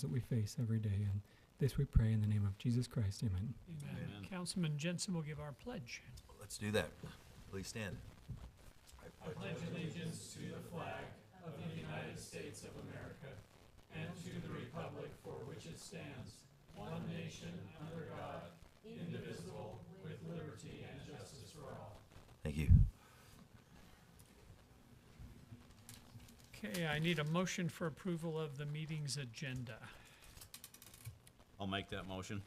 that we face every day. And this we pray in the name of Jesus Christ. Amen. Amen. Councilman Jensen will give our pledge. Let's do that. Please stand. I pledge allegiance to the flag of the United States of America and to the republic for which it stands, one nation under God, indivisible, with liberty and justice for all. Thank you. Okay, I need a motion for approval of the meeting's agenda. I'll make that motion.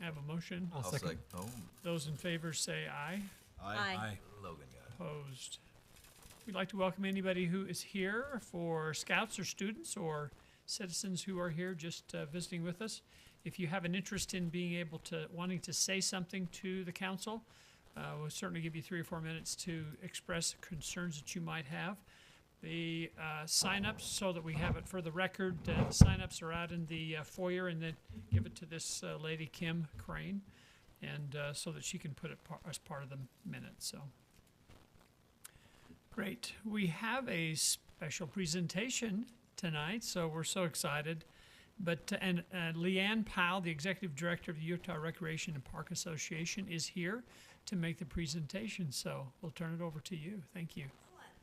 I have a motion. I'll second. Oh, Those in favor say aye. Aye. Logan got it. Opposed. We'd like to welcome anybody who is here for scouts or students or citizens who are here just visiting with us. If you have an interest in wanting to say something to the council, we'll certainly give you 3 or 4 minutes to express concerns that you might have. The sign-ups, so that we have it for the record, the sign-ups are out in the foyer, and then give it to this lady, Kim Crane, and so that she can put it as part of the minutes. So, great. We have a special presentation tonight, so we're so excited. But and Leanne Powell, the executive director of the Utah Recreation and Park Association, is here to make the presentation. So we'll turn it over to you. Thank you.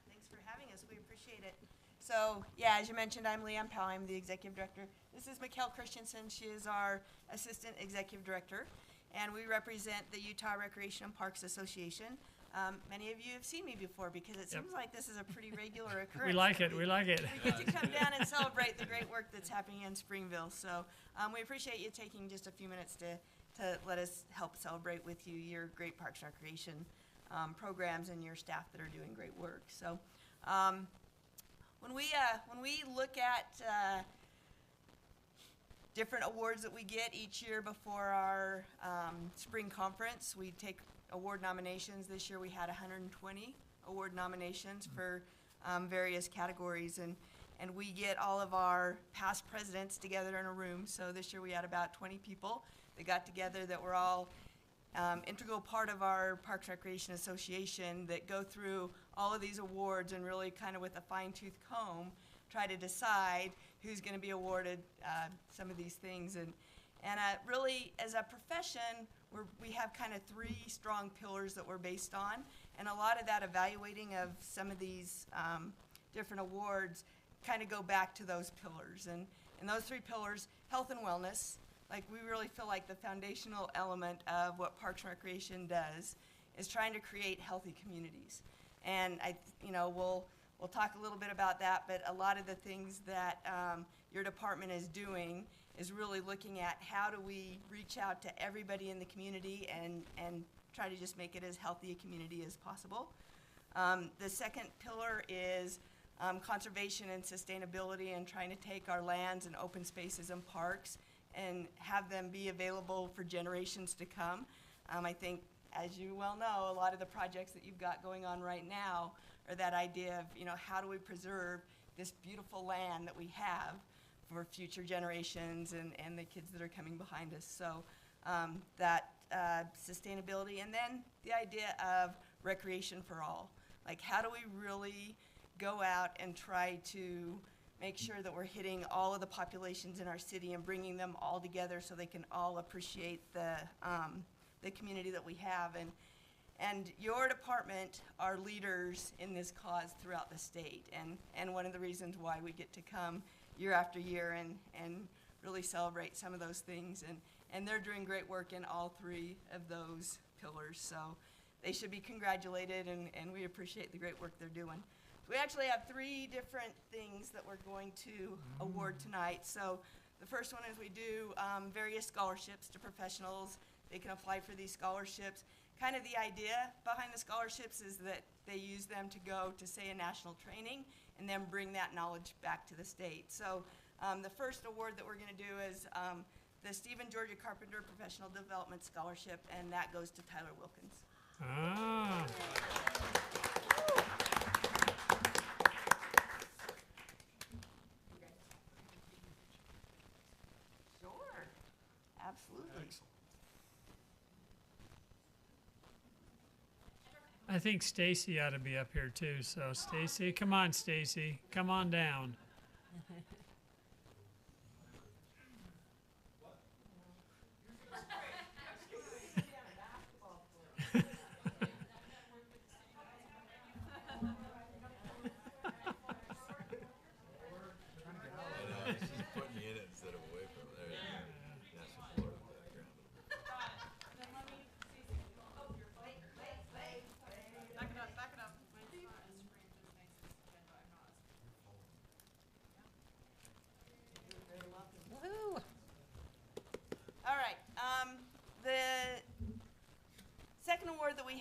Thanks for having us. We appreciate it. So, yeah, as you mentioned, I'm Leanne Powell. I'm the executive director. This is Mikkel Christensen. She is our assistant executive director, and we represent the Utah Recreation and Parks Association. Many of you have seen me before because it seems like this is a pretty regular occurrence. We like it. We like it. We get to come down and celebrate the great work that's happening in Springville. So we appreciate you taking just a few minutes to let us help celebrate with you your great Parks and Recreation programs and your staff that are doing great work. So when we look at different awards that we get each year before our spring conference, we take award nominations. This year we had 120 award nominations for various categories, and we get all of our past presidents together in a room. So this year we had about 20 people that got together that were all integral part of our Parks and Recreation Association that go through all of these awards and really kind of with a fine-tooth comb try to decide who's going to be awarded some of these things. And really, as a profession, we have kind of 3 strong pillars that we're based on, and a lot of that evaluating of some of these different awards kind of go back to those pillars. And those 3 pillars, health and wellness, like we really feel like the foundational element of what Parks and Recreation does is trying to create healthy communities. And we'll talk a little bit about that, but a lot of the things that your department is doing is really looking at how do we reach out to everybody in the community and try to just make it as healthy a community as possible. The second pillar is conservation and sustainability and trying to take our lands and open spaces and parks and have them be available for generations to come. I think, as you well know, a lot of the projects that you've got going on right now are that idea of, how do we preserve this beautiful land that we have for future generations and the kids that are coming behind us. So that sustainability, and then the idea of recreation for all. Like, how do we really go out and try to make sure that we're hitting all of the populations in our city and bringing them all together so they can all appreciate the community that we have. And your department are leaders in this cause throughout the state, and one of the reasons why we get to come year after year and really celebrate some of those things. And they're doing great work in all 3 of those pillars. So they should be congratulated, and we appreciate the great work they're doing. We actually have 3 different things that we're going to award tonight. So the first one is we do various scholarships to professionals. They can apply for these scholarships. Kind of the idea behind the scholarships is that they use them to go to, say, a national training and then bring that knowledge back to the state. So the first award that we're going to do is the Stephen Georgia Carpenter Professional Development Scholarship, and that goes to Tyler Wilkins. Ah. Sure, absolutely. Excellent. I think Stacy ought to be up here too. So Stacy, come on, Stacy, come on down.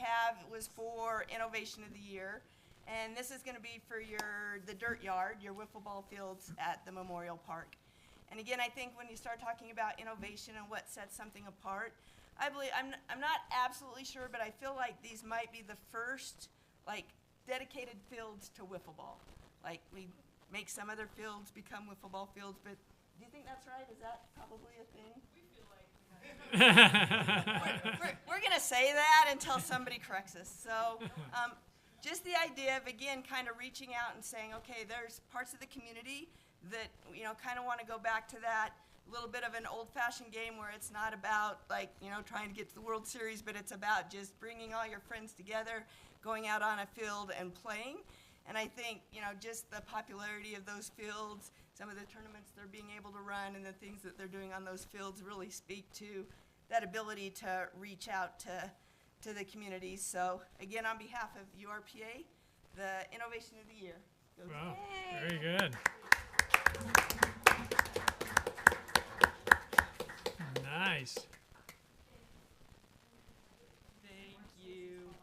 have was for Innovation of the Year. And this is going to be for the dirt yard, your wiffle ball fields at the Memorial Park. And again, I think when you start talking about innovation and what sets something apart, I believe, I'm not absolutely sure, but I feel like these might be the first, like, dedicated fields to wiffle ball. Like, we make some other fields become wiffle ball fields, but do you think that's right? Is that probably a thing? We're going to say that until somebody corrects us. So just the idea of, again, kind of reaching out and saying, okay, there's parts of the community that, you know, kind of want to go back to that little bit of an old-fashioned game where it's not about, like, you know, trying to get to the World Series, but it's about just bringing all your friends together, going out on a field and playing. And I think, you know, just the popularity of those fields, some of the tournaments they're being able to run and the things that they're doing on those fields really speak to that ability to reach out to the community. So, again, on behalf of URPA, the Innovation of the Year goes. Wow, Yay! very good. Nice. Thank you.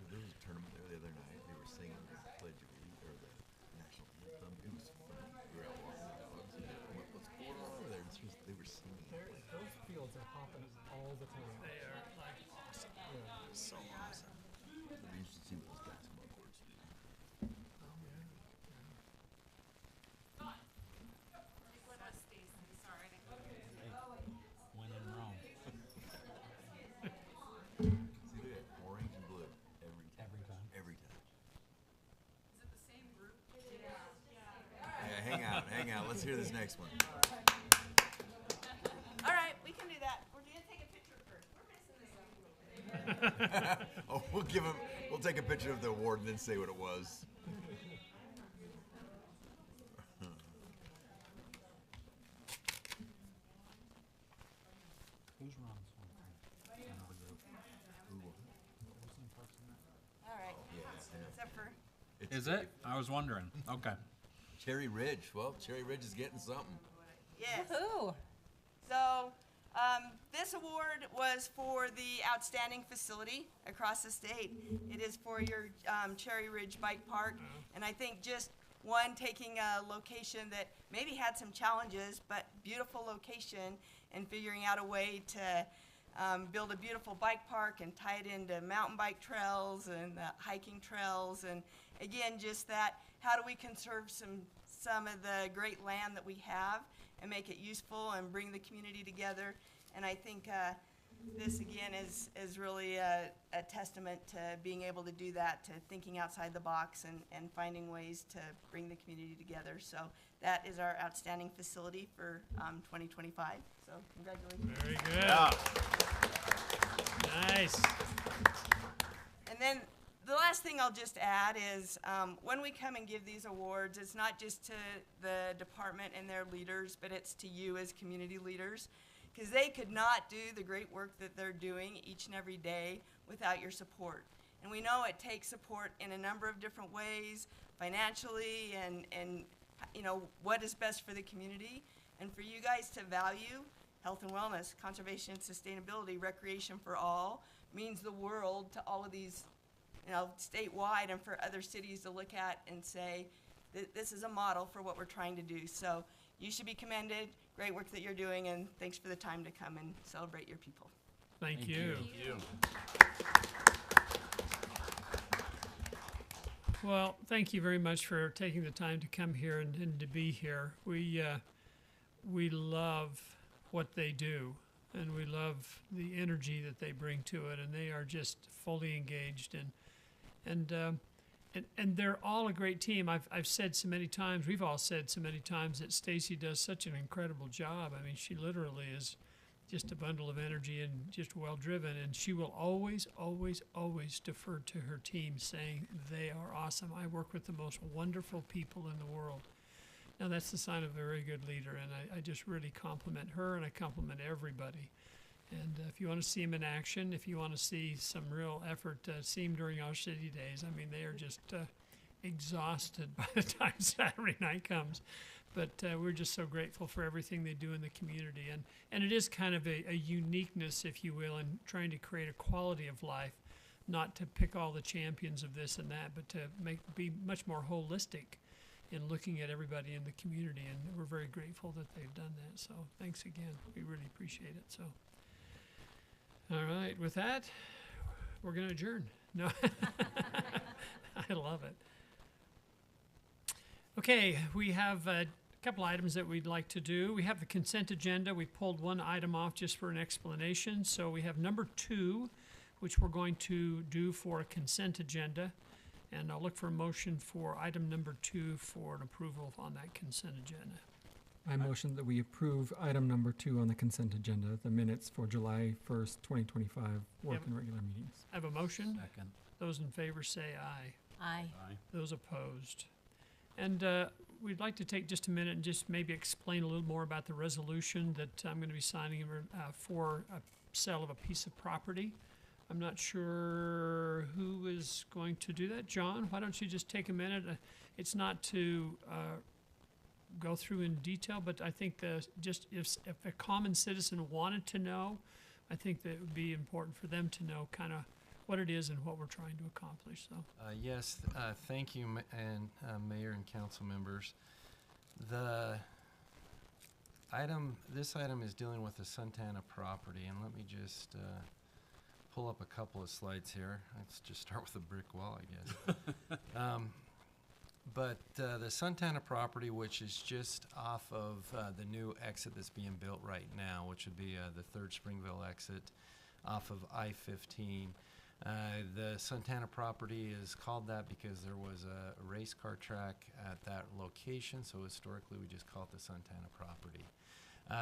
There was a tournament there the other night. They were singing the Pledge of Allegiance, or the national anthem. It was fun. We were out walking the dogs. And what's going on over there? They were singing. Those fields are hopping all the time. They are like awesome. So awesome. It'd be interesting to see what those basketball courts do. When in Rome. See, they have orange and blue every time. Every time. Every time. Is it the same group? Yeah, hang out. Let's hear this next one. All right, we can do that. We're going to take a picture first. We're missing this one. Oh, we'll take a picture of the award and then say what it was. Who's Ron's one? All right, except for, Is it? I was wondering. Okay. Cherry Ridge. Well, Cherry Ridge is getting something. yes. Woohoo! So this award was for the outstanding facility across the state. It is for your Cherry Ridge Bike Park. And I think just one, taking a location that maybe had some challenges, but beautiful location, and figuring out a way to build a beautiful bike park and tie it into mountain bike trails and hiking trails. And again, just that, how do we conserve some of the great land that we have and make it useful and bring the community together. And I think this, again, is really a testament to being able to do that, to thinking outside the box and finding ways to bring the community together. So that is our outstanding facility for 2025. So congratulations. Very good. Yeah. Nice. And then the last thing I'll just add is when we come and give these awards, it's not just to the department and their leaders, but it's to you as community leaders, because they could not do the great work that they're doing each and every day without your support. And we know it takes support in a number of different ways, financially and you know, what is best for the community. And for you guys to value health and wellness, conservation and sustainability, recreation for all, means the world to all of these, you know, statewide, and for other cities to look at and say, this is a model for what we're trying to do. So you should be commended. Great work that you're doing, and thanks for the time to come and celebrate your people. Thank you. Well, thank you very much for taking the time to come here and to be here. We love what they do, and we love the energy that they bring to it, and they are just fully engaged, and they're all a great team. I've said so many times, we've all said so many times, that Stacy does such an incredible job. I mean, she literally is just a bundle of energy and just well driven, and she will always, always, always defer to her team, saying they are awesome. I work with the most wonderful people in the world. Now, that's the sign of a very good leader, and I just really compliment her, and I compliment everybody. And if you want to see them in action, if you want to see some real effort, see them during our city days. I mean, they are just exhausted by the time Saturday night comes. But we're just so grateful for everything they do in the community. And it is kind of a uniqueness, if you will, in trying to create a quality of life, not to pick all the champions of this and that, but to be much more holistic in looking at everybody in the community. And we're very grateful that they've done that. So thanks again. We really appreciate it. So, all right, with that, we're going to adjourn. No, I love it. Okay, we have a couple items that we'd like to do. We have the consent agenda. We pulled one item off just for an explanation. So we have number 2, which we're going to do for a consent agenda. And I'll look for a motion for item number 2 for an approval on that consent agenda. I motion that we approve item number 2 on the consent agenda, the minutes for July 1st, 2025, work Yep. and regular meetings. I have a motion. Second. Those in favor say aye. Aye. Aye. Those opposed. And we'd like to take just a minute and just maybe explain a little more about the resolution that I'm going to be signing for a sale of a piece of property. I'm not sure who is going to do that. John, why don't you just take a minute? It's not to go through in detail, but I think just if a common citizen wanted to know, I think that it would be important for them to know kind of what it is and what we're trying to accomplish. So. Yes, thank you, Mayor and council members. This item is dealing with the Santana property, and let me just pull up a couple of slides here. Let's just start with the brick wall, I guess. But the Santana property, which is just off of the new exit that's being built right now, which would be the 3rd Springville exit off of I-15. The Santana property is called that because there was a race car track at that location, so historically we just call it the Santana property.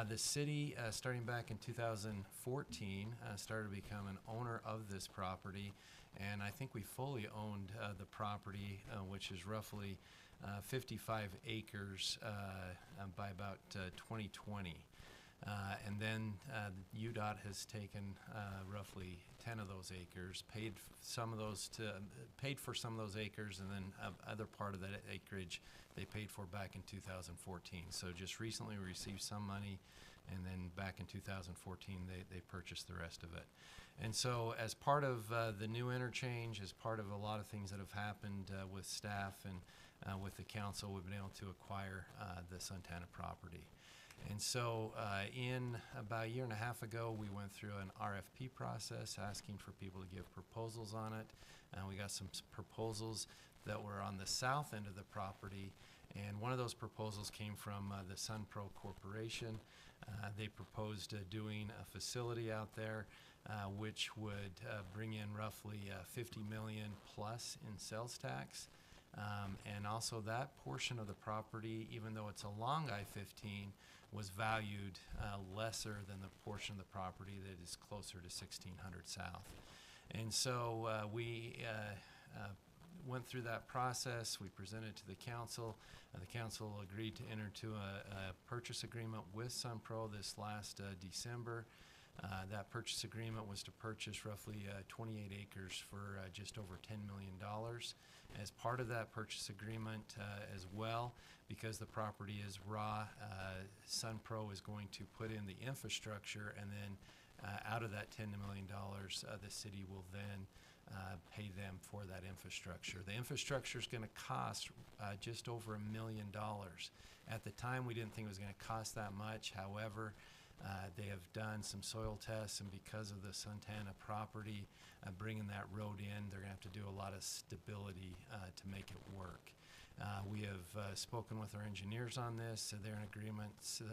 The city, starting back in 2014, started to become an owner of this property, and I think we fully owned the property, which is roughly 55 acres by about 2020. And then UDOT has taken roughly 10 of those acres, paid for some of those acres, and then other part of that acreage they paid for back in 2014. So just recently we received some money, and then back in 2014 they purchased the rest of it. And so as part of the new interchange, as part of a lot of things that have happened with staff and with the council, we've been able to acquire the Santana property. And so in about a year and a half ago, we went through an RFP process asking for people to give proposals on it. We got some proposals that were on the south end of the property, and one of those proposals came from the SunPro Corporation. They proposed doing a facility out there which would bring in roughly $50 million plus in sales tax. And also that portion of the property, even though it's along I-15, was valued lesser than the portion of the property that is closer to 1600 South. And so we went through that process. We presented to the council. The council agreed to enter into a purchase agreement with SunPro this last December. That purchase agreement was to purchase roughly 28 acres for just over $10 million. As part of that purchase agreement as well, because the property is raw, SunPro is going to put in the infrastructure, and then out of that $10 million, the city will then pay them for that infrastructure. The infrastructure is going to cost just over $1 million. At the time, we didn't think it was going to cost that much. However, they have done some soil tests, and because of the Santana property, bringing that road in, they're going to have to do a lot of stability to make it work. We have spoken with our engineers on this. So they're in agreement to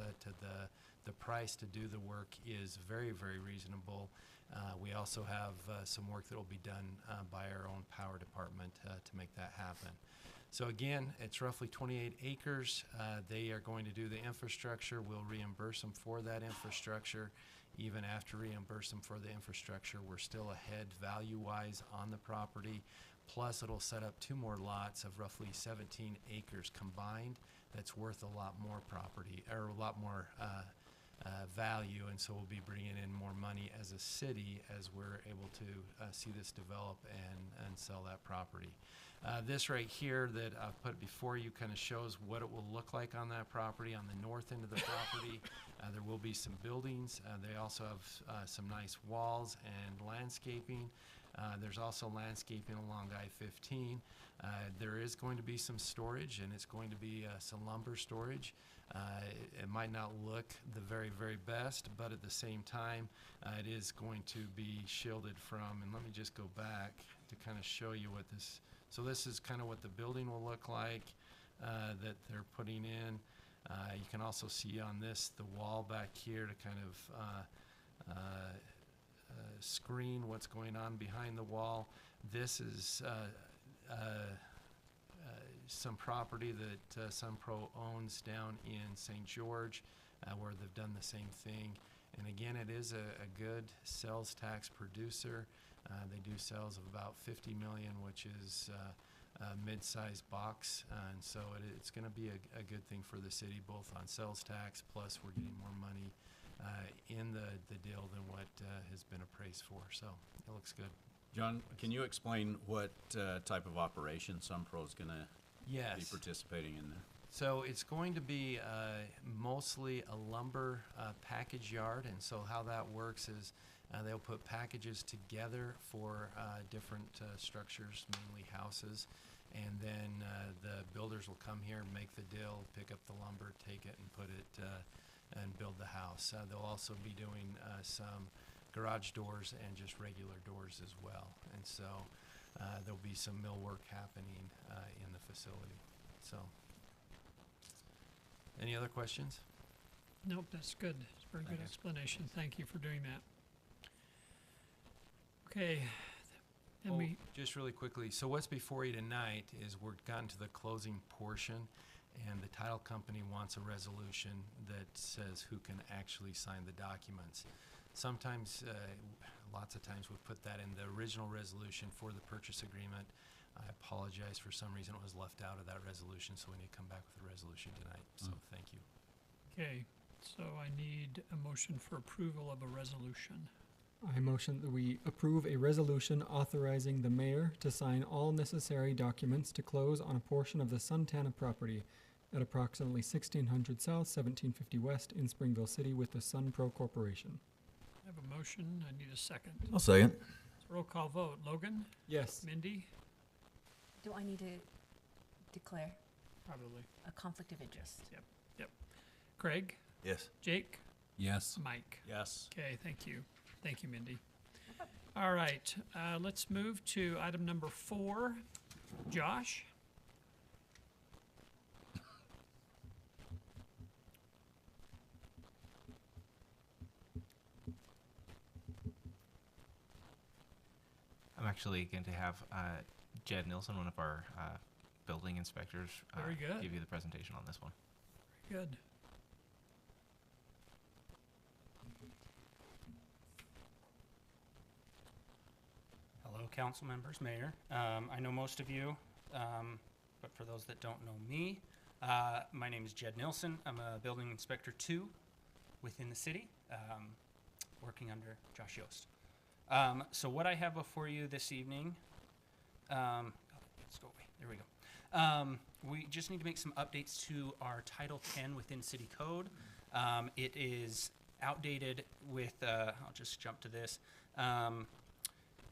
the price to do the work is very, very reasonable. We also have some work that will be done by our own power department to make that happen. So again, it's roughly 28 acres. They are going to do the infrastructure. We'll reimburse them for that infrastructure. Even after reimburse them for the infrastructure, we're still ahead value-wise on the property. Plus, it'll set up 2 more lots of roughly 17 acres combined. That's worth a lot more property, or a lot more value, and so we'll be bringing in more money as a city as we're able to see this develop and and sell that property. This right here that I've put before you kind of shows what it will look like on that property. On the north end of the property, there will be some buildings. They also have some nice walls and landscaping. There's also landscaping along I-15. There is going to be some storage, and it's going to be some lumber storage. It might not look the very, very best, but at the same time, it is going to be shielded from, and let me just go back to kind of show you what this, so this is kind of what the building will look like that they're putting in. You can also see on this, the wall back here to kind of screen what's going on behind the wall. This is some property that Sunpro owns down in St. George, where they've done the same thing. And again, it is a good sales tax producer. They do sales of about 50 million, which is a mid-sized box, and so it's going to be a good thing for the city, both on sales tax, plus we're getting more money in the deal than what has been appraised for. So it looks good. John, can you explain what type of operation Sunpro is going to be Yes. participating in there? So it's going to be mostly a lumber package yard, and so how that works is they'll put packages together for different structures, mainly houses, and then the builders will come here, make the deal, pick up the lumber, take it, and put it and build the house. They'll also be doing some garage doors and just regular doors as well, and so there'll be some millwork happening in the facility. So, any other questions? Nope, that's good. It's a very good Okay. explanation. Thank you for doing that. Okay, and we, Just really quickly, so what's before you tonight is we're gotten to the closing portion, and the title company wants a resolution that says who can actually sign the documents. Sometimes, lots of times we put that in the original resolution for the purchase agreement. I apologize, for some reason it was left out of that resolution, so we need to come back with a resolution tonight, so thank you. okay, so I need a motion for approval of a resolution. I motion that we approve a resolution authorizing the mayor to sign all necessary documents to close on a portion of the Suntana property at approximately 1600 South, 1750 West in Springville City with the Sunpro Corporation. I have a motion. I need a second. I'll second. Roll call vote. Logan? Yes. Mindy? Do I need to declare Probably. a conflict of interest? Craig? Yes. Jake? Yes. Mike? Yes. Okay, thank you. Thank you, Mindy. All right, let's move to item number 4. Josh? I'm actually going to have Jed Nilsson, one of our building inspectors, Very good. give you the presentation on this one. Good. Hello, council members, mayor. I know most of you, but for those that don't know me, my name is Jed Nilsson. I'm a building inspector 2 within the city, working under Josh Yost. So what I have before you this evening, let's go away. There we go. We just need to make some updates to our Title 10 within City Code. It is outdated with, I'll just jump to this.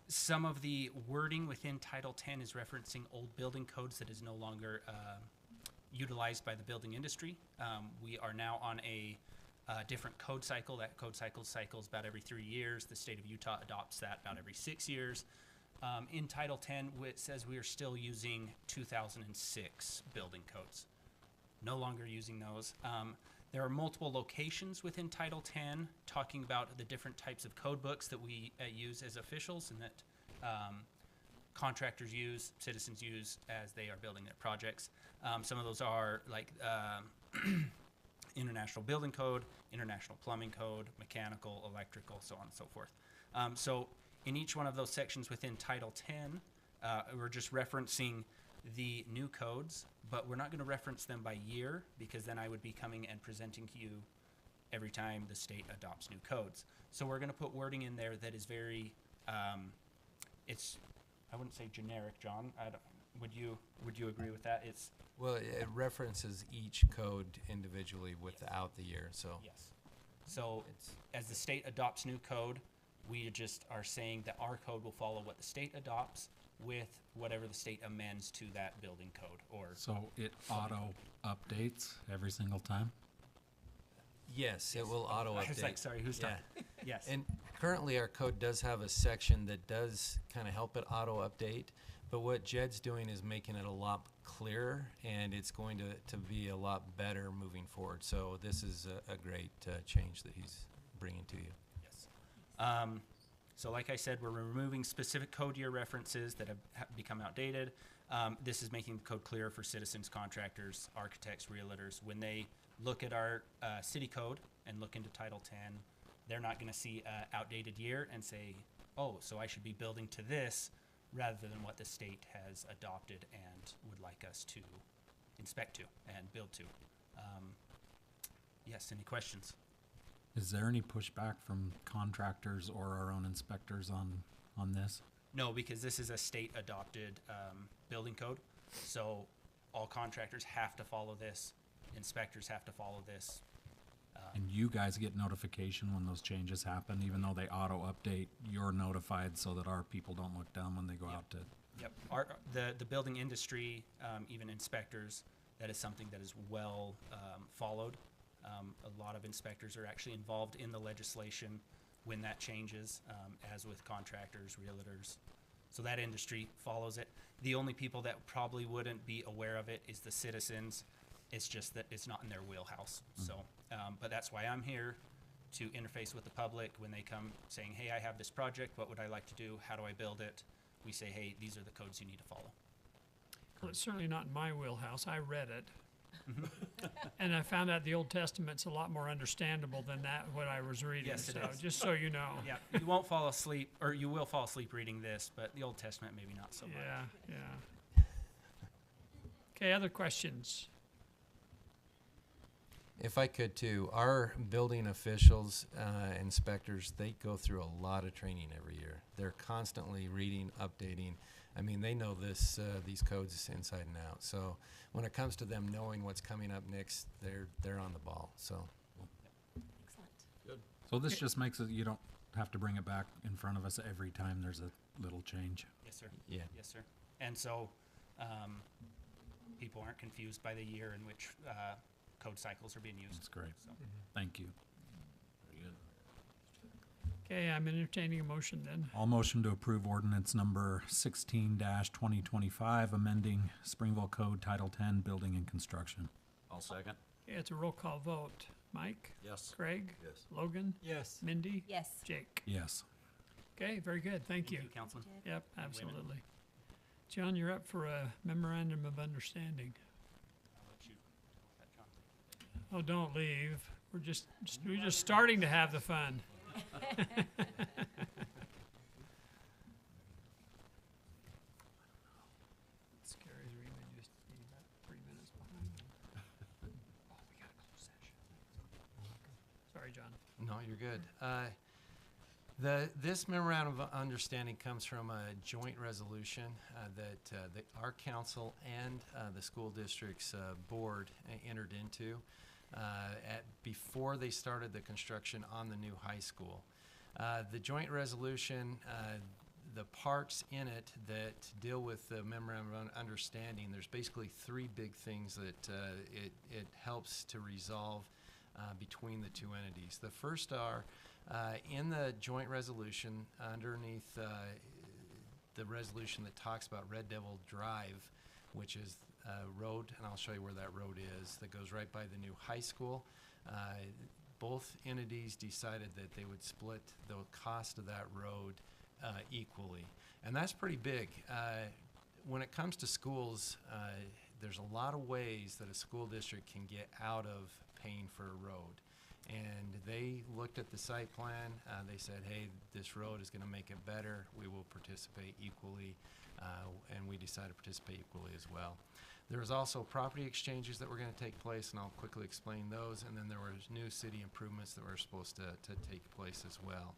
Some of the wording within Title 10 is referencing old building codes that is no longer utilized by the building industry. We are now on a different code cycle. That code cycles about every 3 years. The state of Utah adopts that about every 6 years. In Title 10, it says we are still using 2006 building codes. No longer using those. There are multiple locations within Title 10 talking about the different types of code books that we use as officials and that contractors use, citizens use as they are building their projects. Some of those are like International Building Code, International Plumbing Code, Mechanical, Electrical, so on and so forth. So in each one of those sections within Title 10, we're just referencing the new codes, but we're not going to reference them by year because then I would be coming and presenting to you every time the state adopts new codes. So we're going to put wording in there that is very, it's I wouldn't say generic, John. Would you agree with that? It's Well, it references each code individually without the year, so yes. So it's, as the state adopts new code, we just are saying that our code will follow what the state adopts with whatever the state amends to that building code or. So it auto updates every single time? yes, it will auto I was like, update. sorry, who's Yeah. talking? Yes. And currently, our code does have a section that does kind of help it auto-update, but what Jed's doing is making it a lot clearer, and it's going to be a lot better moving forward. So this is a great change that he's bringing to you. Yes. So like I said, we're removing specific code year references that have become outdated. This is making the code clearer for citizens, contractors, architects, realtors. When they look at our city code and look into Title 10, they're not going to see an outdated year and say, oh, so I should be building to this rather than what the state has adopted and would like us to inspect to and build to. Yes, any questions? Is there any pushback from contractors or our own inspectors on this? No, because this is a state-adopted building code, so all contractors have to follow this, inspectors have to follow this. And you guys get notification when those changes happen, even though they auto-update, you're notified so that our people don't look dumb when they go Yep. out to... Yep, the building industry, even inspectors, that is something that is well followed. A lot of inspectors are actually involved in the legislation when that changes, as with contractors, realtors. So that industry follows it. The only people that probably wouldn't be aware of it is the citizens. It's just that it's not in their wheelhouse. So, but that's why I'm here, to interface with the public when they come saying, hey, I have this project, what would I like to do? How do I build it? We say, hey, these are the codes you need to follow. Well, it's certainly not in my wheelhouse. I read it. And I found out the Old Testament's a lot more understandable than that, what I was reading. Yes, it so is. just so you know. Yeah, you won't fall asleep, or you will fall asleep reading this, but the Old Testament maybe not so much. Yeah, yeah. Okay, other questions? If I could too, our building officials, inspectors, they go through a lot of training every year. They're constantly reading, updating. I mean, they know these codes inside and out. So when it comes to them knowing what's coming up next, they're on the ball. So Excellent. So this just makes it, you don't have to bring it back in front of us every time there's a little change. Yes, sir. yeah, Yes, sir. And so, people aren't confused by the year in which code cycles are being used. That's great. So, Thank you. Very good. Okay, I'm entertaining a motion then. All motion to approve ordinance number 16-2025, amending Springville Code Title 10, Building and Construction. I'll second. Okay, it's a roll call vote. Mike? Yes. Craig? Yes. Logan? Yes. Mindy? Yes. Jake? Yes. Okay, very good. Thank you. Councilman. Yep, women. absolutely. John, you're up for a memorandum of understanding. I'll let you deal with that, John. Oh, don't leave. We're just starting to have the fun. Scary's really just be about 3 minutes behind. Oh, we got a closed session. Sorry, John. no, you're good. This memorandum of understanding comes from a joint resolution that our council and the school district's board entered into before they started the construction on the new high school. The joint resolution, the parts in it that deal with the memorandum of understanding, there's basically three big things that it helps to resolve between the two entities. The first are in the joint resolution underneath the resolution that talks about Red Devil Drive, which is a road, and I'll show you where that road is, that goes right by the new high school. Both entities decided that they would split the cost of that road equally. And that's pretty big. When it comes to schools, there's a lot of ways that a school district can get out of paying for a road. And they looked at the site plan. They said, hey, this road is going to make it better. We will participate equally. And we decided to participate equally as well. There was also property exchanges that were going to take place, and I'll quickly explain those. And then there was new city improvements that were supposed to take place as well.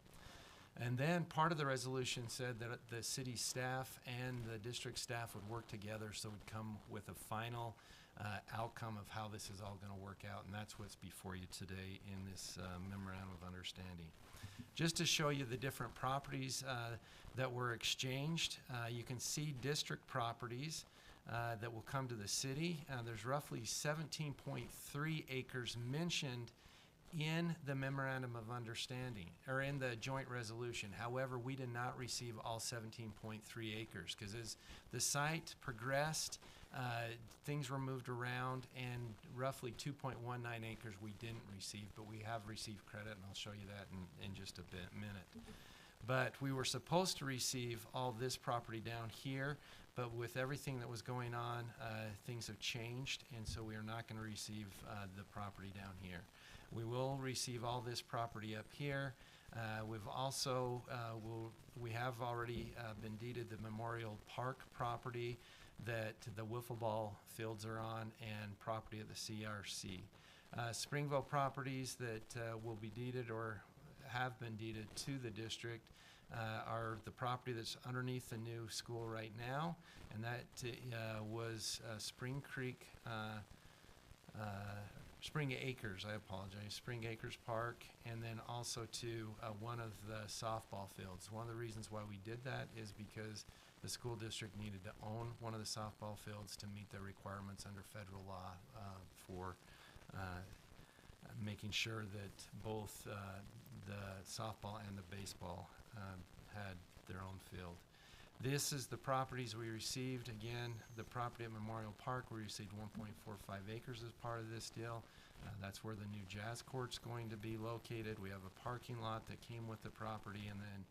And then part of the resolution said that the city staff and the district staff would work together so we'd come with a final outcome of how this is all going to work out, and that's what's before you today in this memorandum of understanding. Just to show you the different properties that were exchanged, you can see district properties that will come to the city. There's roughly 17.3 acres mentioned in the memorandum of understanding, or in the joint resolution. However, we did not receive all 17.3 acres, because as the site progressed, things were moved around, and roughly 2.19 acres we didn't receive, but we have received credit, and I'll show you that in just a minute. But we were supposed to receive all this property down here, but with everything that was going on, things have changed, and so we are not going to receive the property down here. We will receive all this property up here. We've also, we have already been deeded the Memorial Park property that the wiffle ball fields are on, and property of the CRC. Springville properties that will be deeded or have been deeded to the district are the property that's underneath the new school right now, and that was Spring Acres, I apologize, Spring Acres Park, and then also to one of the softball fields. One of the reasons why we did that is because the school district needed to own one of the softball fields to meet the requirements under federal law for making sure that both the softball and the baseball had their own field. This is the properties we received. Again, the property at Memorial Park, we received 1.45 acres as part of this deal. That's where the new jazz court's going to be located. We have a parking lot that came with the property, and then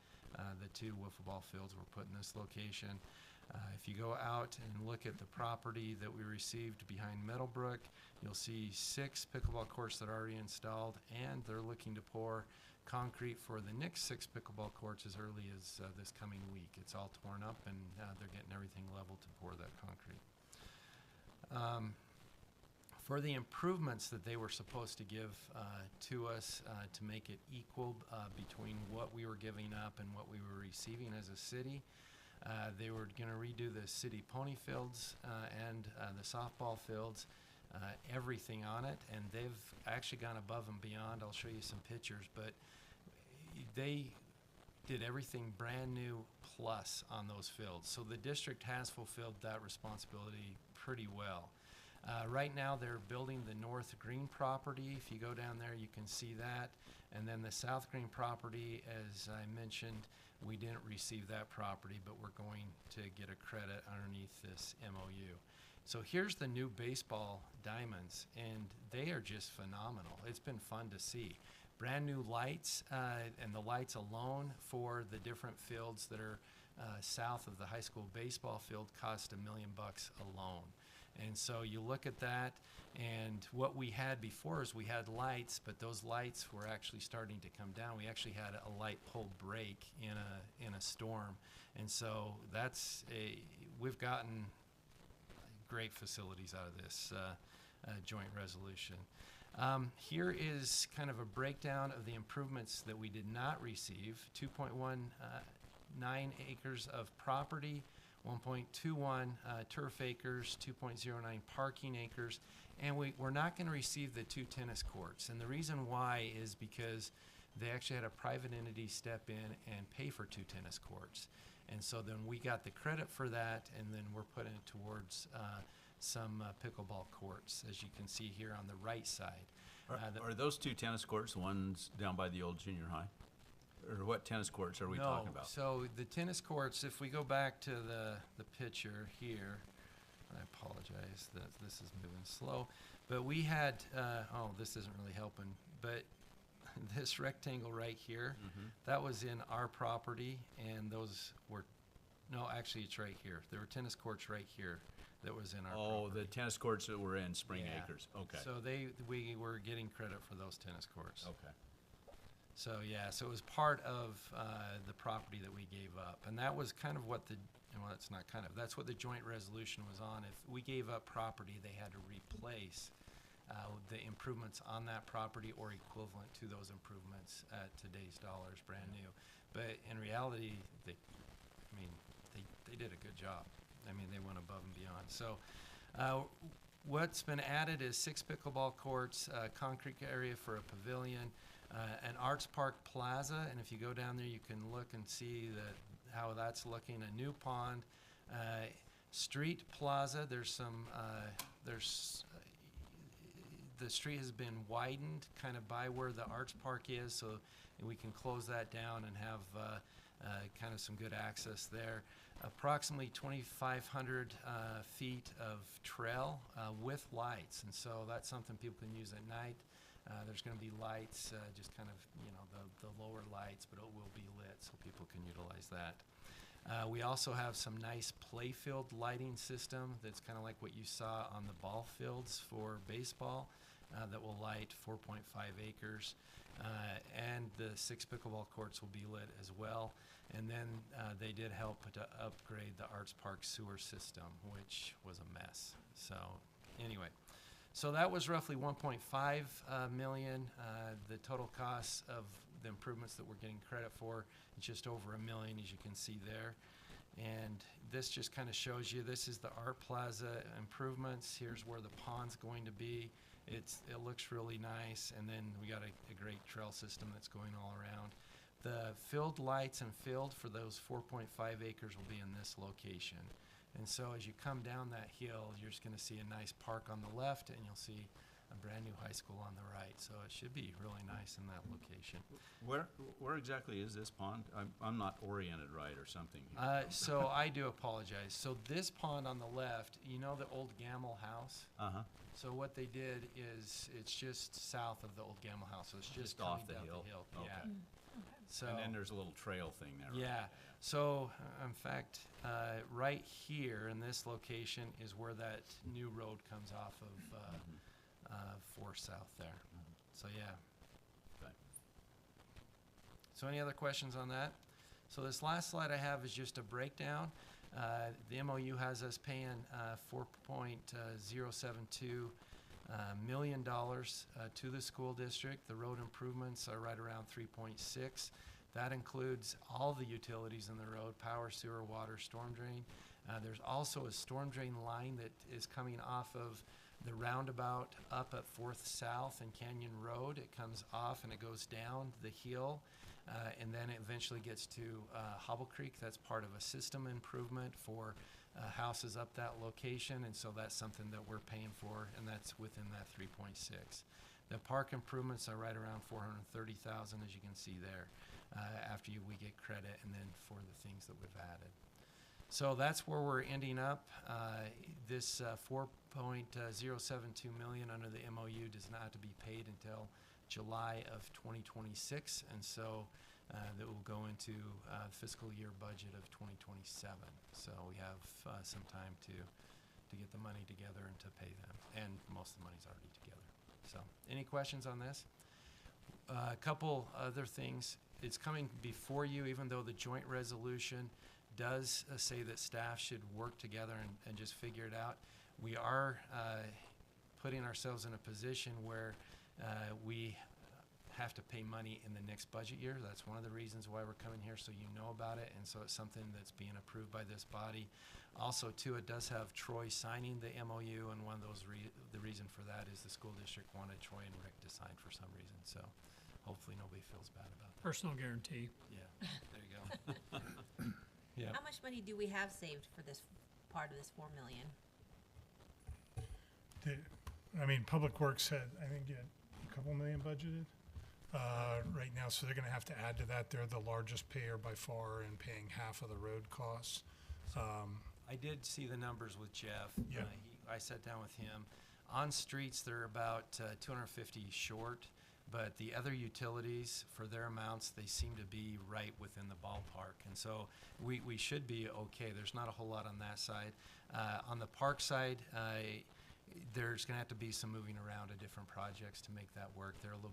the two wiffle ball fields were put in this location. If you go out and look at the property that we received behind Meadowbrook, you'll see 6 pickleball courts that are already installed, and they're looking to pour concrete for the next 6 pickleball courts as early as this coming week. It's all torn up, and they're getting everything leveled to pour that concrete. For the improvements that they were supposed to give to us to make it equal between what we were giving up and what we were receiving as a city, they were going to redo the city pony fields and the softball fields, everything on it, and they've actually gone above and beyond. I'll show you some pictures, but they did everything brand new plus on those fields. So the district has fulfilled that responsibility pretty well. Right now they're building the North Green property. If you go down there, you can see that. And then the South Green property, as I mentioned, we didn't receive that property, but we're going to get a credit underneath this MOU. So here's the new baseball diamonds, and they are just phenomenal. It's been fun to see. Brand new lights, and the lights alone for the different fields that are south of the high school baseball field cost $1 million alone. And so you look at that, and what we had before is we had lights, but those lights were actually starting to come down. We actually had a light pole break in a storm, and so we've gotten great facilities out of this joint resolution. Here is kind of a breakdown of the improvements that we did not receive. 2.19 acres of property, 1.21 turf acres, 2.09 parking acres, and we're not going to receive the 2 tennis courts. And the reason why is because they actually had a private entity step in and pay for 2 tennis courts. And so then we got the credit for that, and then we're putting it towards some pickleball courts, as you can see here on the right side. Are those 2 tennis courts the ones down by the old junior high? Or what tennis courts are we talking about? So the tennis courts, if we go back to the picture here, I apologize that this is moving slow, but we had, this isn't really helping, but this rectangle right here, that was in our property, and those were, no, actually it's right here. There were tennis courts right here that was in our property. The tennis courts that were in Spring Acres. Okay. So we were getting credit for those tennis courts. Okay. So yeah, so it was part of the property that we gave up, and that was kind of what it's not kind of, that's what the joint resolution was on. If we gave up property, they had to replace the improvements on that property or equivalent to those improvements at today's dollars, brand new. But in reality, they did a good job. I mean, they went above and beyond. So what's been added is 6 pickleball courts, a concrete area for a pavilion, an arts park plaza, and if you go down there, you can look and see how that's looking. A new pond, street plaza. The street has been widened kind of by where the arts park is, so we can close that down and have kind of some good access there. Approximately 2,500 feet of trail with lights, and so that's something people can use at night. There's going to be lights, just kind of, the lower lights, but it will be lit, so people can utilize that. We also have some nice playfield lighting system that's kind of like what you saw on the ball fields for baseball, that will light 4.5 acres. And the 6 pickleball courts will be lit as well. And then they did help to upgrade the Arts Park sewer system, which was a mess. So anyway, so that was roughly 1.5 million. The total cost of the improvements that we're getting credit for is just over $1 million, as you can see there. And this just kind of shows you, this is the Art Plaza improvements. Here's where the pond's going to be. It looks really nice, and then we got a great trail system that's going all around. The field lights and field for those 4.5 acres will be in this location. And so as you come down that hill, you're just going to see a nice park on the left, and you'll see a brand new high school on the right. So it should be really nice in that location. Where exactly is this pond? I'm not oriented right or something here. So I do apologize. So this pond on the left, you know the old Gamble house? Uh-huh. So what they did is it's just south of the old Gamble house. So it's just off coming the down hill. Yeah. Okay. So And then there's a little trail thing there. right? yeah. So in fact, right here in this location is where that new road comes off of 4 South there. So yeah. Okay. So any other questions on that? So this last slide I have is just a breakdown. The MOU has us paying $4.072 million to the school district. The road improvements are right around 3.6. That includes all the utilities in the road: power, sewer, water, storm drain. There's also a storm drain line that is coming off of the roundabout up at 4th South and Canyon Road. It comes off and it goes down the hill, and then it eventually gets to Hobble Creek. That's part of a system improvement for houses up that location, and so that's something that we're paying for, and that's within that 3.6. The park improvements are right around $430,000, as you can see there, after we get credit, and then for the things that we've added. So that's where we're ending up. This $4.072 million under the MOU does not have to be paid until July of 2026, and so that will go into fiscal year budget of 2027. So we have some time to get the money together and to pay them, and most of the money's already together. So any questions on this? A couple other things. It's coming before you, even though the joint resolution does say that staff should work together and just figure it out. We are putting ourselves in a position where we have to pay money in the next budget year. That's one of the reasons why we're coming here, so you know about it, and so it's something that's being approved by this body. Also, too, it does have Troy signing the MOU, and one of those the reason for that is the school district wanted Troy and Rick to sign for some reason, so hopefully nobody feels bad about that. Personal guarantee. Yeah, there you go. Yeah. How much money do we have saved for this part of this 4 million? Public Works had, I think, a couple million budgeted right now, so they're going to have to add to that. They're the largest payer by far in paying half of the road costs. I did see the numbers with Jeff. Yeah. I sat down with him. On streets, they're about 250 short, but the other utilities, for their amounts, they seem to be right within the ballpark. And so we should be okay. There's not a whole lot on that side. On the park side, there's going to have to be some moving around of different projects to make that work. They're a little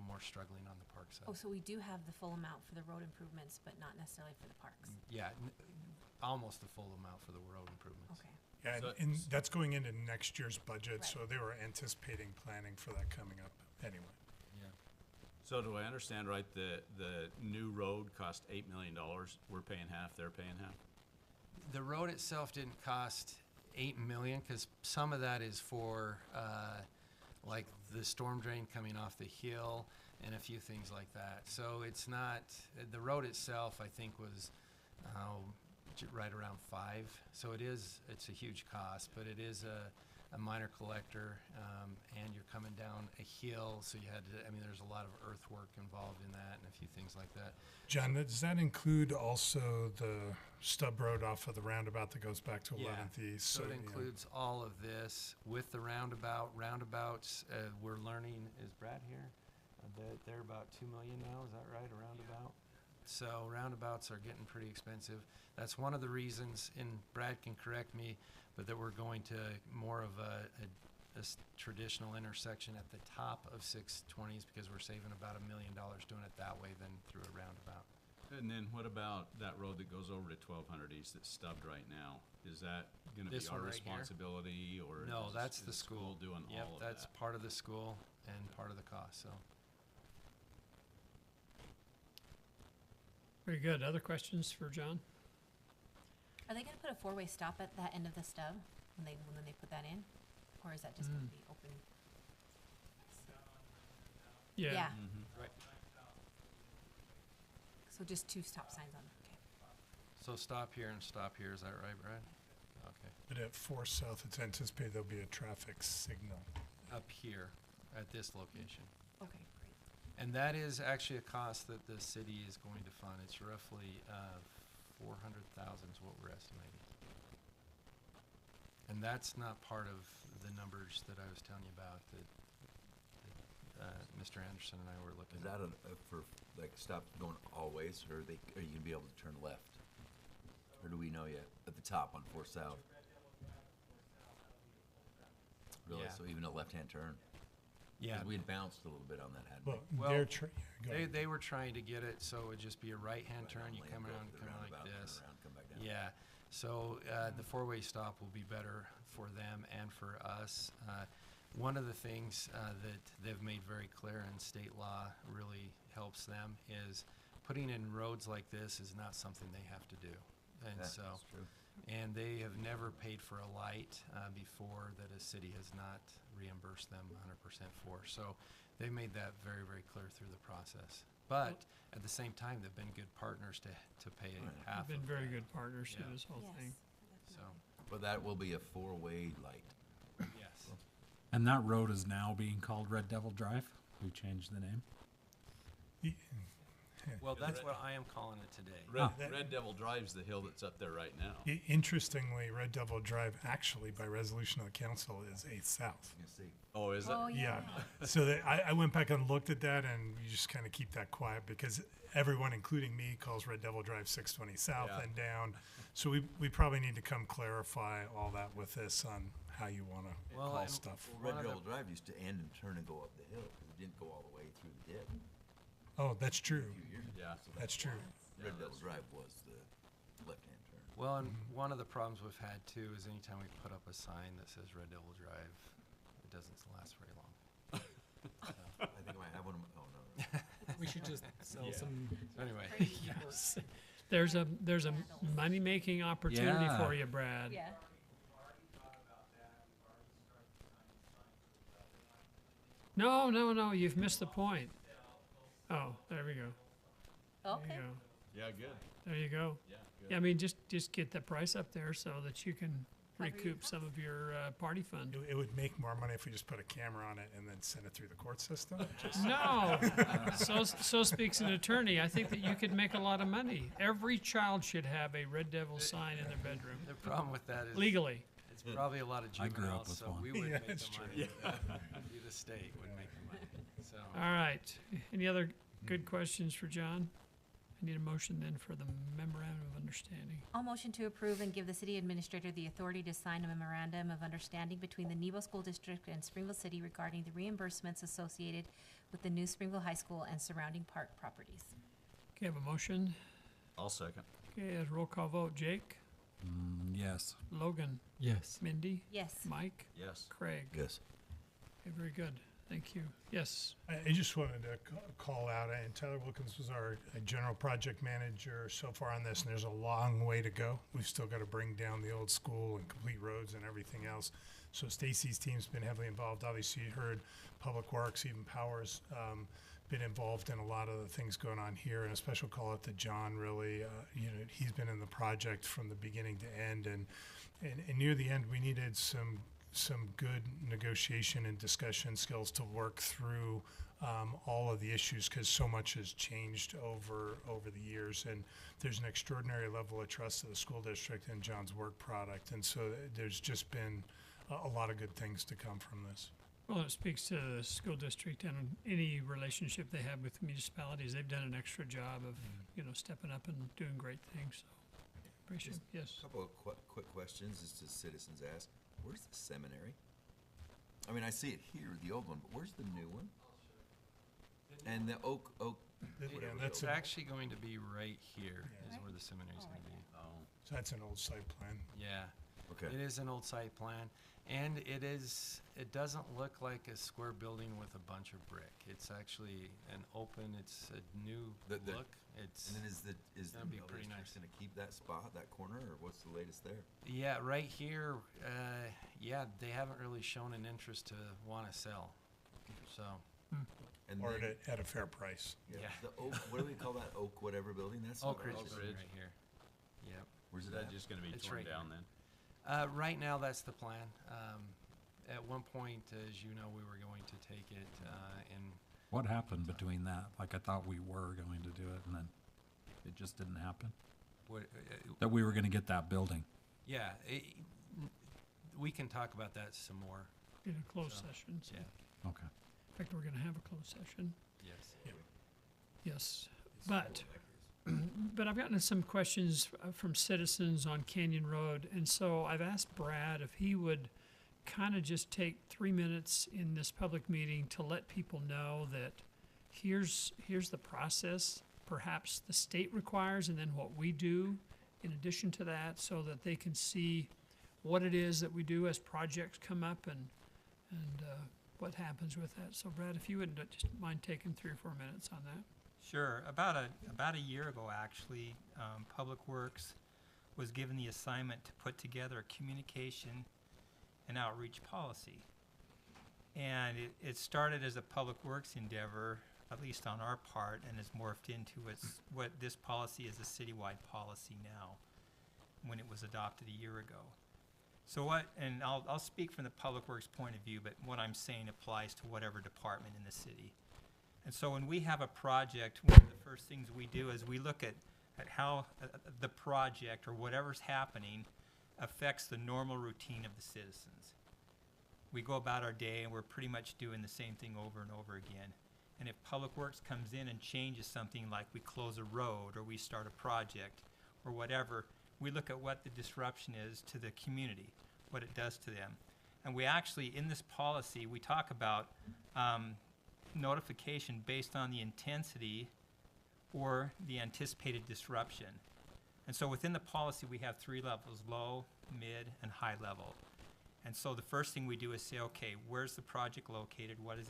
more struggling on the park side. Oh, so we do have the full amount for the road improvements, but not necessarily for the parks? Yeah, almost the full amount for the road improvements. Okay. Yeah, So- and that's going into next year's budget, Right. so they were anticipating planning for that coming up anyway. Yeah. So do I understand right, the new road cost $8 million, we're paying half, they're paying half? The road itself didn't cost 8 million, because some of that is for, like the storm drain coming off the hill and a few things like that. So it's not, the road itself, I think, was, right around 5. So it's a huge cost, but it is a minor collector, and you're coming down a hill, so you had to, there's a lot of earthwork involved in that and a few things like that. John, does that include also the stub road off of the roundabout that goes back to 11th East? So it yeah. includes all of this with the roundabouts. We're learning, is Brad here? They're about 2 million now, is that right, a roundabout? So roundabouts are getting pretty expensive. That's one of the reasons, and Brad can correct me, but that we're going to more of a traditional intersection at the top of 620s, because we're saving about $1 million doing it that way than through a roundabout. And then what about that road that goes over to 1200 East that's stubbed right now? Is that gonna be This our one right here? responsibility, or No, is that's is the school. doing Yep, all of that's that? part of the school and part of the cost, so. Very good. Other questions for John? Are they gonna put a four-way stop at that end of the stub when they put that in? Or is that just gonna be open? Yeah. Mhm. Right. So just 2 stop signs on, okay. So stop here and stop here, is that right, Brad? Okay. But at 4 South, it's anticipated there'll be a traffic signal. Up here, at this location. Okay, great. And that is actually a cost that the city is going to fund. It's roughly 400,000 is what we're estimating. And that's not part of the numbers that I was telling you about that Mr. Anderson and I were looking Is at. that for, like, stop going all ways, or are you gonna be able to turn left? Or do we know yet? At the top on 4 South? Really? Yeah. So even a left-hand turn? Yeah, 'Cause we had bounced a little bit on that, hadn't we? Well, Well, they're go ahead. they were trying to get it so it would just be a right-hand turn, Right you on come lane, go around, to the come like roundabout, turn this. around, come back down. Yeah, so the four-way stop will be better for them and for us. One of the things that they've made very clear, and state law really helps them, is putting in roads like this is not something they have to do. And Yeah, so, that's true. and they have never paid for a light before that a city has not reimbursed them 100% for. So they made that very, very clear through the process. But at the same time, they've been good partners to pay Right. half You've been of very that. good partners through Yeah. this whole thing. Yes, So, But that will be a 4-way light. yes. And that road is now being called Red Devil Drive. We changed the name. Well, that's what I am calling it today. Red Devil Drive's the hill that's up there right now. Interestingly, Red Devil Drive, actually, by resolution of the council, is 8th South. You can see. Oh, is it? Oh, yeah. So I went back and looked at that, and you just kind of keep that quiet, because everyone, including me, calls Red Devil Drive 620 South Yeah. and down. So we probably need to come clarify all that with this on how you want to Well, call and stuff. one Red of the- Devil Drive used to end and turn and go up the hill, because it didn't go all the way through the dip Oh, that's true. a few years ago. Yeah. So That's true. Red Devil Drive was the left-hand turn. Well, and one of the problems we've had too is anytime we put up a sign that says Red Devil Drive, it doesn't last very long. I think I might have one of my, oh, no. We should just sell some. So anyway, Yes. There's a money-making opportunity Yeah. for you, Brad. Yeah. No, you've missed the point. Oh, there we go. There Okay. you go. Yeah, good. There you go. Yeah, Yeah, I mean, just get the price up there so that you can Cover your recoup some of your party fund. It would make more money if we just put a camera on it and then send it through the court system. Just- No, so speaks an attorney. I think that you could make a lot of money. Every child should have a Red Devil sign in their bedroom, the problem with that is legally. it's probably a lot of I grew up juveniles, with so one. we would Yeah, make that's the true. money. Be the state would make the money. So All right. Any other good questions for John? I need a motion then for the memorandum of understanding. I'll motion to approve and give the city administrator the authority to sign a memorandum of understanding between the Nebo School District and Springville City regarding the reimbursements associated with the new Springville High School and surrounding park properties. Okay, have a motion. I'll second. Okay, as roll call vote, Jake, Yes. Logan, Yes. Mindy, Yes. Mike, Yes. Craig. Yes. Okay, very good. Thank you. Yes. I just wanted to call out, and Tyler Wilkins was our general project manager so far on this, and there's a long way to go. We've still got to bring down the old school and complete roads and everything else. So Stacy's team's been heavily involved. Obviously, you heard Public Works, even Powers, been involved in a lot of the things going on here, and a special call out to John, really. He's been in the project from the beginning to end, and near the end, we needed some good negotiation and discussion skills to work through all of the issues, because so much has changed over the years, and there's an extraordinary level of trust of the school district and John's work product, and so there's just been a lot of good things to come from this. Well, it speaks to the school district and any relationship they have with municipalities. They've done an extra job of, stepping up and doing great things. So appreciate it. Yes. A couple of quick questions just as citizens ask. Where's the seminary? I mean, I see it here, the old one, but where's the new one? And the oak. It's actually going to be right here is where the seminary's going to be. Oh, So that's an old site plan. Yeah. Okay. It is an old site plan, and it doesn't look like a square building with a bunch of brick. It's actually it's a new look. And then is the gonna be mill pretty district nice. gonna keep that spot, that corner, or what's the latest there? Yeah, right here, they haven't really shown an interest to want to sell. So, And Or then, at a fair price. yeah. the oak. What do we call that? Oak whatever building? That's Oak not Ridge ours. is right here. Yep. Where's is it that at? just gonna be It's torn right down here. then? Right now, that's the plan. At one point, as you know, we were going to take it and What happened between that? Like, I thought we were going to do it, and then it just didn't happen? That we were gonna get that building? yeah, we can talk about that some more. In a closed So, session. So. Yeah. Okay. In fact, we're going to have a closed session. Yes. Yes. But I've gotten some questions from citizens on Canyon Road, and so I've asked Brad if he would kind of just take 3 minutes in this public meeting to let people know that here's the process perhaps the state requires, and then what we do in addition to that, so that they can see what it is that we do as projects come up and what happens with that. So Brad, if you wouldn't just mind taking 3 or 4 minutes on that. Sure. About a year ago, actually, Public Works was given the assignment to put together a communication and outreach policy. And it started as a Public Works endeavor, at least on our part, and has morphed into what this policy is a citywide policy now, when it was adopted a year ago. So and I'll speak from the Public Works point of view, but what I'm saying applies to whatever department in the city. And so when we have a project, one of the first things we do is we look at how the project or whatever's happening affects the normal routine of the citizens. We go about our day and we're pretty much doing the same thing over and over again. And if Public Works comes in and changes something, like we close a road or we start a project or whatever, we look at what the disruption is to the community, what it does to them. And we actually, in this policy, we talk about notification based on the intensity or the anticipated disruption. And so within the policy, we have 3 levels: low, mid, and high level. And so the first thing we do is say, okay, where's the project located? What is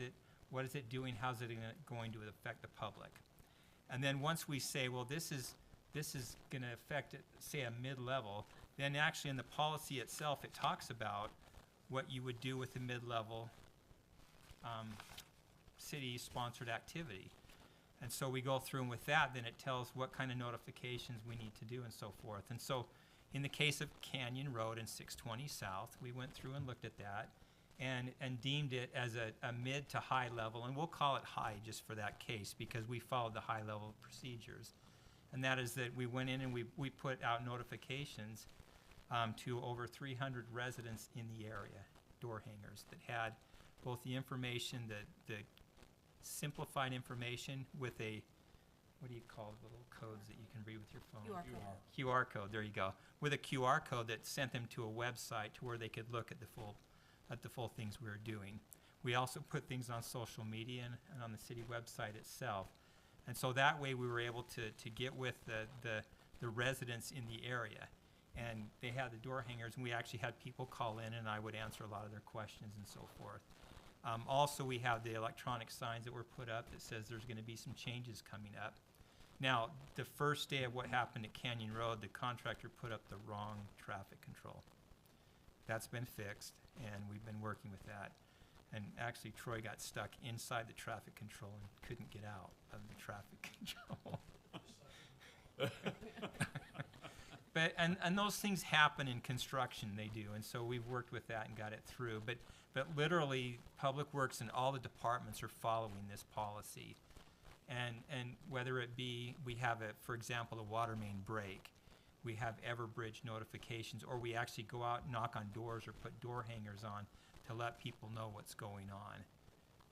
it doing? How's it going to affect the public? And then once we say, well, this is going to affect, say, a mid-level, then actually in the policy itself, it talks about what you would do with a mid-level city-sponsored activity. And so we go through, and with that, then it tells what kind of notifications we need to do and so forth. And so in the case of Canyon Road and 620 South, we went through and looked at that and deemed it as a mid to high level, and we'll call it high just for that case because we followed the high level procedures. And that is that we went in and we put out notifications to over 300 residents in the area, door hangers, that had both the information, the simplified information with a, what do you call the little codes that you can read with your phone? QR code, there you go. With a QR code that sent them to a website to where they could look at the full things we were doing. We also put things on social media and on the city website itself. And so that way we were able to get with the residents in the area. And they had the door hangers, and we actually had people call in, and I would answer a lot of their questions and so forth. Also, we have the electronic signs that were put up that says there's gonna be some changes coming up. Now, the first day of what happened at Canyon Road, the contractor put up the wrong traffic control. That's been fixed, and we've been working with that. And actually, Troy got stuck inside the traffic control and couldn't get out of the traffic control. But, and those things happen in construction, they do, and so we've worked with that and got it through. But literally, Public Works and all the departments are following this policy. And whether it be, we have for example, a water main break, we have Everbridge notifications, or we actually go out and knock on doors or put door hangers on to let people know what's going on,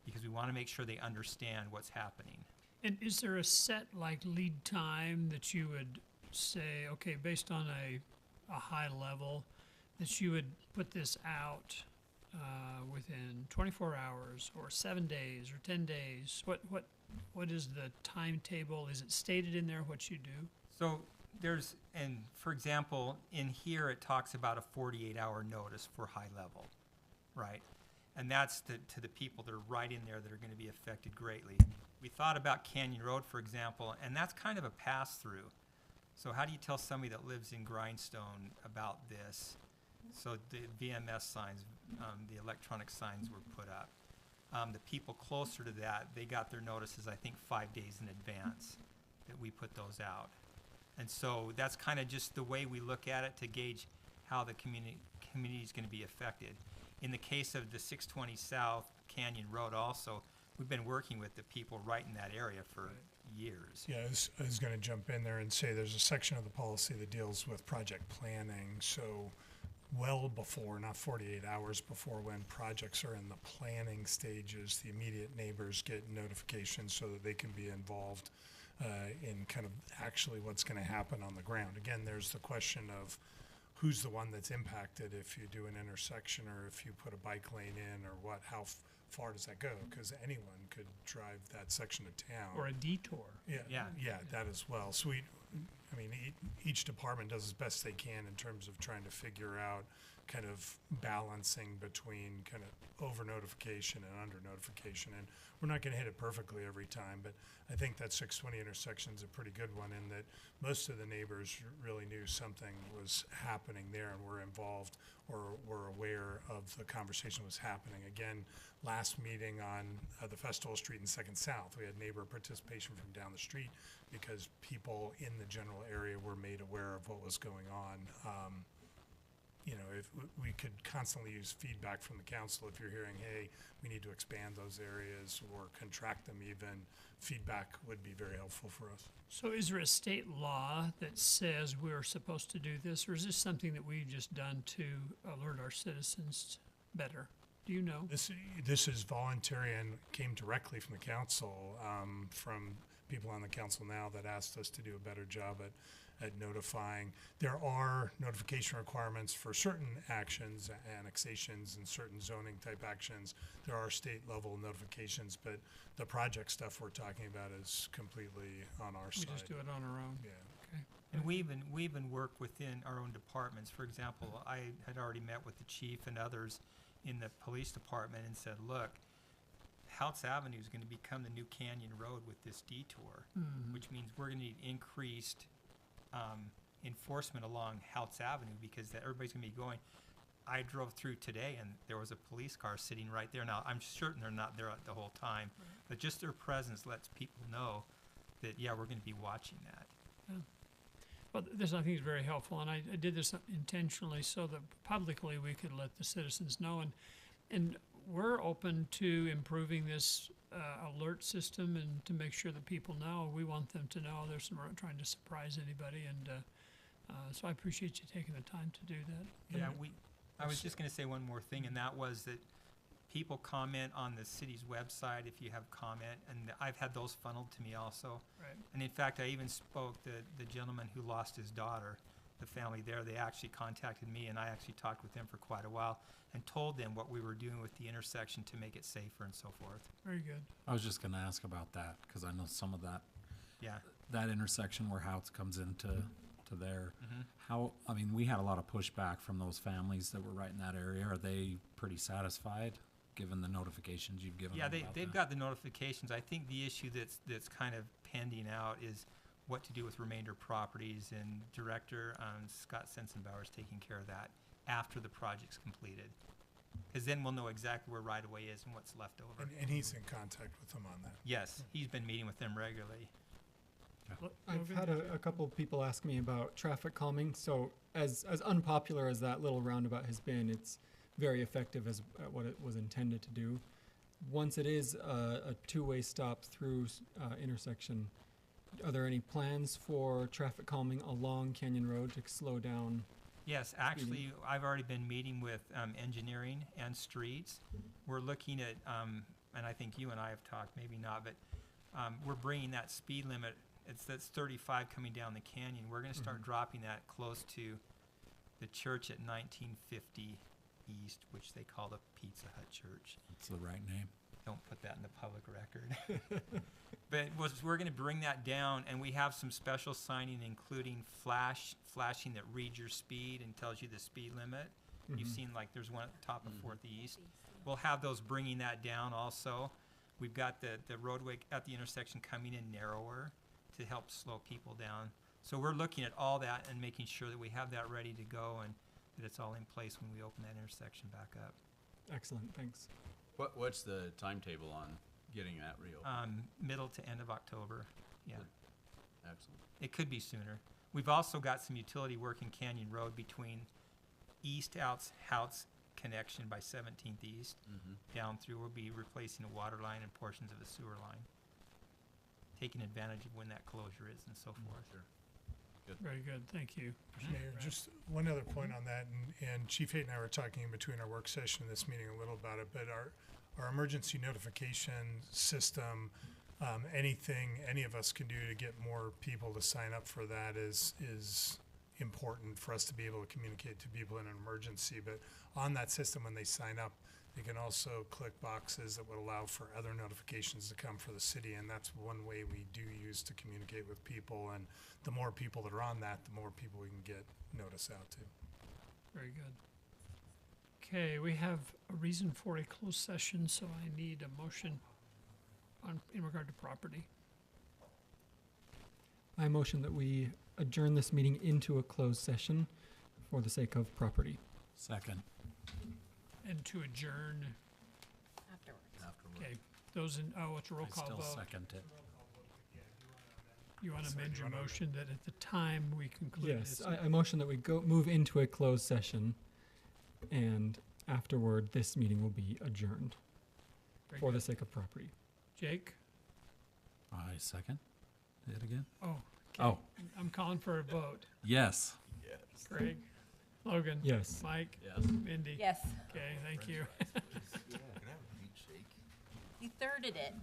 because we want to make sure they understand what's happening. And is there a set like lead time that you would say, okay, based on a high level, that you would put this out within 24 hours or 7 days or 10 days? What is the timetable? Is it stated in there what you do? So there's, and for example, in here it talks about a 48-hour notice for high level, right? And that's to the people that are right in there that are going to be affected greatly. We thought about Canyon Road, for example, and that's kind of a pass-through. So how do you tell somebody that lives in Grindstone about this? So the VMS signs, the electronic signs were put up. The people closer to that, they got their notices, I think, 5 days in advance that we put those out. And so that's kind of just the way we look at it to gauge how the community is going to be affected. In the case of the 620 South Canyon Road also, we've been working with the people right in that area for years. Yeah, I was going to jump in there and say there's a section of the policy that deals with project planning. So well before, not 48 hours before, when projects are in the planning stages, the immediate neighbors get notifications so that they can be involved in kind of actually what's going to happen on the ground. Again, there's the question of who's the one that's impacted if you do an intersection or if you put a bike lane in or what, how far does that go? Because anyone could drive that section of town. Or a detour. Yeah, that as well. So each department does as best they can in terms of trying to figure out kind of balancing between kind of over notification and under notification. And we're not going to hit it perfectly every time, but I think that 620 intersection is a pretty good one in that most of the neighbors really knew something was happening there and were involved or were aware of the conversation was happening. Again, last meeting on the Festival Street in 2nd South, we had neighbor participation from down the street because people in the general area were made aware of what was going on. If we could constantly use feedback from the council, if you're hearing, hey, we need to expand those areas or contract them even, feedback would be very helpful for us. So is there a state law that says we're supposed to do this, or is this something that we've just done to alert our citizens better? Do you know? This is voluntary and came directly from the council, from people on the council now that asked us to do a better job at notifying. There are notification requirements for certain actions, annexations, and certain zoning type actions. There are state level notifications, but the project stuff we're talking about is completely on our side. We just do it on our own? Yeah. Okay. And we even work within our own departments. For example, I had already met with the chief and others in the police department and said, look, Houts Avenue is going to become the new Canyon Road with this detour, which means we're going to need increased enforcement along Houts Avenue because everybody's going to be going. I drove through today and there was a police car sitting right there. Now, I'm certain they're not there the whole time, but just their presence lets people know that, yeah, we're going to be watching that. Yeah. Well, this I think is very helpful, and I did this intentionally so that publicly we could let the citizens know. And we're open to improving this alert system and to make sure that people know. We want them to know. We're not trying to surprise anybody, and so I appreciate you taking the time to do that. Yeah, I was just going to say one more thing, and that was that people comment on the city's website if you have comment, and I've had those funneled to me also. Right. And in fact, I even spoke the gentleman who lost his daughter, the family there. They actually contacted me, and I actually talked with them for quite a while and told them what we were doing with the intersection to make it safer and so forth. Very good. I was just going to ask about that because I know some of that. Yeah. That intersection where Houts comes into there. We had a lot of pushback from those families that were right in that area. Are they pretty satisfied given the notifications you've given Yeah, them they've about that? got the notifications. I think the issue that's kind of pending out is what to do with remainder properties, and Director Scott Sensenbauer is taking care of that after the project's completed. Because then we'll know exactly where right-of-way is and what's left over. And he's in contact with them on that. Yes, he's been meeting with them regularly. I've had a couple of people ask me about traffic calming. So as unpopular as that little roundabout has been, it's very effective at what it was intended to do. Once it is a two-way stop through intersection, are there any plans for traffic calming along Canyon Road to slow down? Yes, actually, I've already been meeting with engineering and streets. We're looking at, and I think you and I have talked, maybe not, but we're bringing that speed limit. That's 35 coming down the canyon. We're going to start dropping that close to the church at 1950 East, which they call the Pizza Hut Church. That's the right name. Don't put that in the public record. But we're going to bring that down, and we have some special signing, including flashing that reads your speed and tells you the speed limit. You've seen, like, there's one at the top of 4th East. We'll have those bringing that down also. We've got the roadway at the intersection coming in narrower to help slow people down. So we're looking at all that and making sure that we have that ready to go and that it's all in place when we open that intersection back up. Excellent, thanks. What's the timetable on getting that reopened? Middle to end of October, yeah. Excellent. It could be sooner. We've also got some utility work in Canyon Road between East House connection by 17th East down through. We'll be replacing a water line and portions of a sewer line, taking advantage of when that closure is and so forth. Sure. Very good, thank you. Mayor, just one other point on that, and Chief Haight and I were talking in between our work session and this meeting a little about it, but our emergency notification system, anything any of us can do to get more people to sign up for that is important for us to be able to communicate to people in an emergency. But on that system, when they sign up, they can also click boxes that would allow for other notifications to come for the city, and that's one way we do use to communicate with people. And the more people that are on that, the more people we can get notice out to. Very good. Okay, we have a reason for a closed session, so I need a motion in regard to property. I motion that we adjourn this meeting into a closed session for the sake of property. Second. And to adjourn, Afterwards. okay, those in, it's a roll I call still vote. second it. You want to amend your motion that at the time we conclude Yes, this? I motion that we move into a closed session, and afterward, this meeting will be adjourned Very for the good. sake of property. Jake? I second it again. Oh, okay. Oh, I'm calling for a vote. yes. Yes. Greg? Logan? Yes. Mike? Yes. Mindy? Yes, Okay, thank you. Can I have a meat shake? you thirded it.